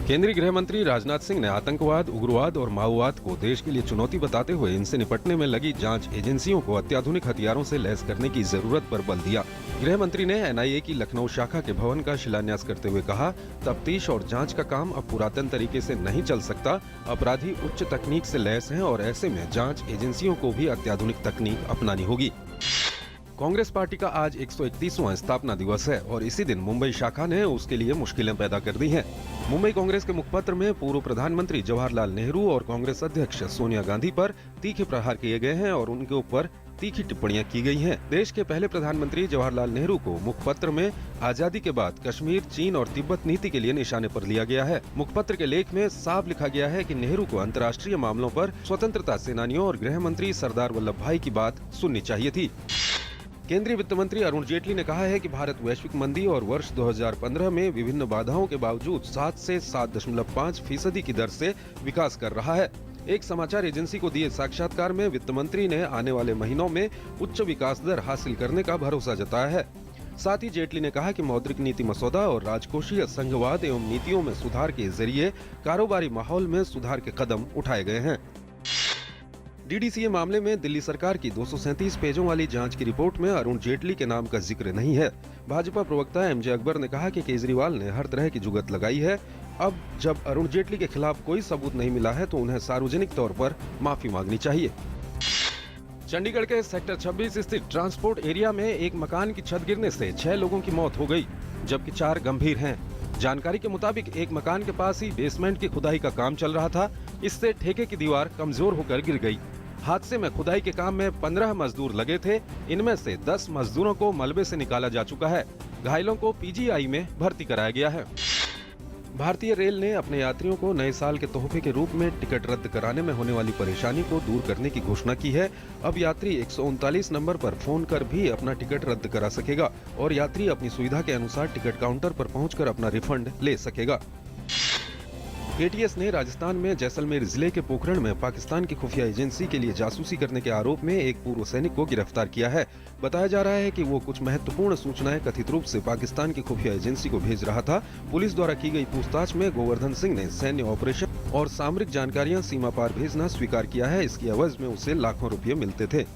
केंद्रीय गृह मंत्री राजनाथ सिंह ने आतंकवाद, उग्रवाद और माओवाद को देश के लिए चुनौती बताते हुए इनसे निपटने में लगी जांच एजेंसियों को अत्याधुनिक हथियारों से लैस करने की जरूरत पर बल दिया। गृह मंत्री ने एनआईए की लखनऊ शाखा के भवन का शिलान्यास करते हुए कहा, तफ्तीश और जांच का काम अब पुरातन तरीके से नहीं चल सकता। अपराधी उच्च तकनीक से लैस हैं और ऐसे में जांच एजेंसियों को भी अत्याधुनिक तकनीक अपनानी होगी। कांग्रेस पार्टी का आज 131वां स्थापना दिवस है और इसी दिन मुंबई शाखा ने उसके लिए मुश्किलें पैदा कर दी हैं। मुंबई कांग्रेस के मुखपत्र में पूर्व प्रधानमंत्री जवाहरलाल नेहरू और कांग्रेस अध्यक्ष सोनिया गांधी पर तीखे प्रहार किए गए हैं और उनके ऊपर तीखी टिप्पणियां की गई हैं। देश के पहले प्रधानमंत्री जवाहरलाल नेहरू को मुखपत्र में आजादी के बाद कश्मीर, चीन और तिब्बत नीति के लिए निशाने पर लिया गया है। मुखपत्र के लेख में साफ लिखा गया है कि नेहरू को अंतर्राष्ट्रीय मामलों पर स्वतंत्रता सेनानियों और गृह मंत्री सरदार वल्लभ भाई की बात सुननी चाहिए थी। केंद्रीय वित्त मंत्री अरुण जेटली ने कहा है कि भारत वैश्विक मंदी और वर्ष 2015 में विभिन्न बाधाओं के बावजूद 7 से 7.5% की दर से विकास कर रहा है। एक समाचार एजेंसी को दिए साक्षात्कार में वित्त मंत्री ने आने वाले महीनों में उच्च विकास दर हासिल करने का भरोसा जताया है। साथ ही जेटली ने कहा कि मौद्रिक नीति मसौदा और राजकोषीय संघवाद एवं नीतियों में सुधार के जरिए कारोबारी माहौल में सुधार के कदम उठाए गए हैं। डीडीसीए मामले में दिल्ली सरकार की 237 पेजों वाली जांच की रिपोर्ट में अरुण जेटली के नाम का जिक्र नहीं है। भाजपा प्रवक्ता एमजे अकबर ने कहा कि केजरीवाल ने हर तरह की जुगत लगाई है। अब जब अरुण जेटली के खिलाफ कोई सबूत नहीं मिला है तो उन्हें सार्वजनिक तौर पर माफी मांगनी चाहिए। चंडीगढ़ के सेक्टर 26 स्थित ट्रांसपोर्ट एरिया में एक मकान की छत गिरने से 6 लोगों की मौत हो गई, जबकि 4 गंभीर हैं। जानकारी के मुताबिक एक मकान के पास ही बेसमेंट की खुदाई का काम चल रहा था। इससे ठेके की दीवार कमजोर होकर गिर गई। हादसे में खुदाई के काम में 15 मजदूर लगे थे। इनमें से 10 मजदूरों को मलबे से निकाला जा चुका है। घायलों को पीजीआई में भर्ती कराया गया है। भारतीय रेल ने अपने यात्रियों को नए साल के तोहफे के रूप में टिकट रद्द कराने में होने वाली परेशानी को दूर करने की घोषणा की है। अब यात्री 139 नंबर पर फोन कर भी अपना टिकट रद्द करा सकेगा और यात्री अपनी सुविधा के अनुसार टिकट काउंटर पर पहुंचकर अपना रिफंड ले सकेगा। एटीएस ने राजस्थान में जैसलमेर जिले के पोखरण में पाकिस्तान की खुफिया एजेंसी के लिए जासूसी करने के आरोप में एक पूर्व सैनिक को गिरफ्तार किया है। बताया जा रहा है कि वो कुछ महत्वपूर्ण सूचनाएं कथित रूप से पाकिस्तान की खुफिया एजेंसी को भेज रहा था। पुलिस द्वारा की गई पूछताछ में गोवर्धन सिंह ने सैन्य ऑपरेशन और सामरिक जानकारियां सीमा पार भेजना स्वीकार किया है। इसकी एवज में उसे लाखों रुपये मिलते थे।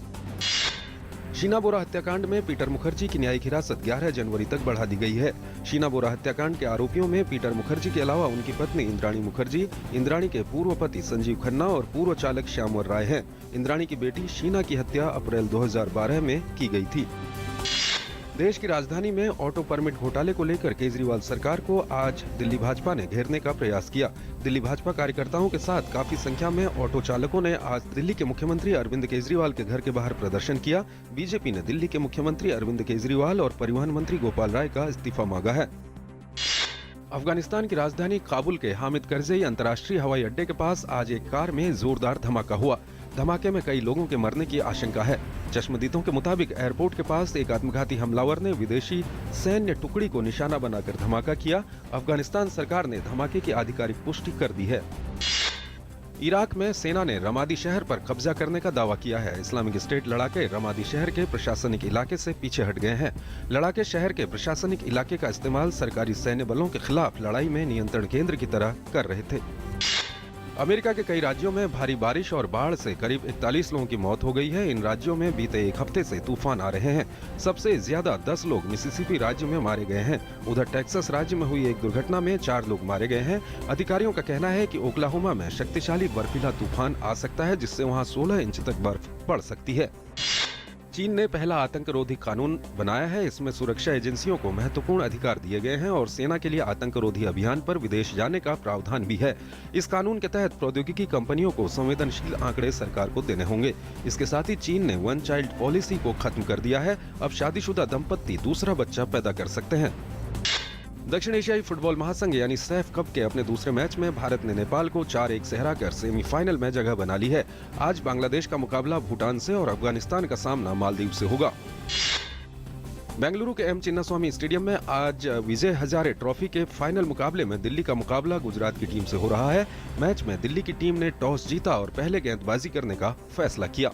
शीना बोरा हत्याकांड में पीटर मुखर्जी की न्यायिक हिरासत 11 जनवरी तक बढ़ा दी गई है। शीना बोरा हत्याकांड के आरोपियों में पीटर मुखर्जी के अलावा उनकी पत्नी इंद्राणी मुखर्जी, इंद्राणी के पूर्व पति संजीव खन्ना और पूर्व चालक श्यामवर राय हैं। इंद्राणी की बेटी शीना की हत्या अप्रैल 2012 में की गई थी। देश की राजधानी में ऑटो परमिट घोटाले को लेकर केजरीवाल सरकार को आज दिल्ली भाजपा ने घेरने का प्रयास किया। दिल्ली भाजपा कार्यकर्ताओं के साथ काफी संख्या में ऑटो चालकों ने आज दिल्ली के मुख्यमंत्री अरविंद केजरीवाल के घर के बाहर प्रदर्शन किया। बीजेपी ने दिल्ली के मुख्यमंत्री अरविंद केजरीवाल और परिवहन मंत्री गोपाल राय का इस्तीफा मांगा है। अफगानिस्तान की राजधानी काबुल के हामिद करजई अंतर्राष्ट्रीय हवाई अड्डे के पास आज एक कार में जोरदार धमाका हुआ। धमाके में कई लोगों के मरने की आशंका है। चश्मदीदों के मुताबिक एयरपोर्ट के पास एक आत्मघाती हमलावर ने विदेशी सैन्य टुकड़ी को निशाना बनाकर धमाका किया। अफगानिस्तान सरकार ने धमाके की आधिकारिक पुष्टि कर दी है। इराक में सेना ने रमादी शहर पर कब्जा करने का दावा किया है। इस्लामिक स्टेट लड़ाके रमादी शहर के प्रशासनिक इलाके से पीछे हट गए हैं। लड़ाके शहर के प्रशासनिक इलाके का इस्तेमाल सरकारी सैन्य बलों के खिलाफ लड़ाई में नियंत्रण केंद्र की तरह कर रहे थे। अमेरिका के कई राज्यों में भारी बारिश और बाढ़ से करीब 41 लोगों की मौत हो गई है। इन राज्यों में बीते एक हफ्ते से तूफान आ रहे हैं। सबसे ज्यादा 10 लोग मिसिसिपी राज्य में मारे गए हैं। उधर टेक्सास राज्य में हुई एक दुर्घटना में 4 लोग मारे गए हैं। अधिकारियों का कहना है कि ओक्लाहोमा में शक्तिशाली बर्फीला तूफान आ सकता है, जिससे वहां 16 इंच तक बर्फ पड़ सकती है। चीन ने पहला आतंकरोधी कानून बनाया है। इसमें सुरक्षा एजेंसियों को महत्वपूर्ण अधिकार दिए गए हैं और सेना के लिए आतंकरोधी अभियान पर विदेश जाने का प्रावधान भी है। इस कानून के तहत प्रौद्योगिकी कंपनियों को संवेदनशील आंकड़े सरकार को देने होंगे। इसके साथ ही चीन ने 1 चाइल्ड पॉलिसी को खत्म कर दिया है। अब शादीशुदा दंपत्ति दूसरा बच्चा पैदा कर सकते हैं। दक्षिण एशियाई फुटबॉल महासंघ यानी सैफ कप के अपने दूसरे मैच में भारत ने नेपाल को 4-1 से हराकर सेमीफाइनल में जगह बना ली है। आज बांग्लादेश का मुकाबला भूटान से और अफगानिस्तान का सामना मालदीव से होगा। बेंगलुरु के एम चिन्नास्वामी स्टेडियम में आज विजय हजारे ट्रॉफी के फाइनल मुकाबले में दिल्ली का मुकाबला गुजरात की टीम से हो रहा है। मैच में दिल्ली की टीम ने टॉस जीता और पहले गेंदबाजी करने का फैसला किया।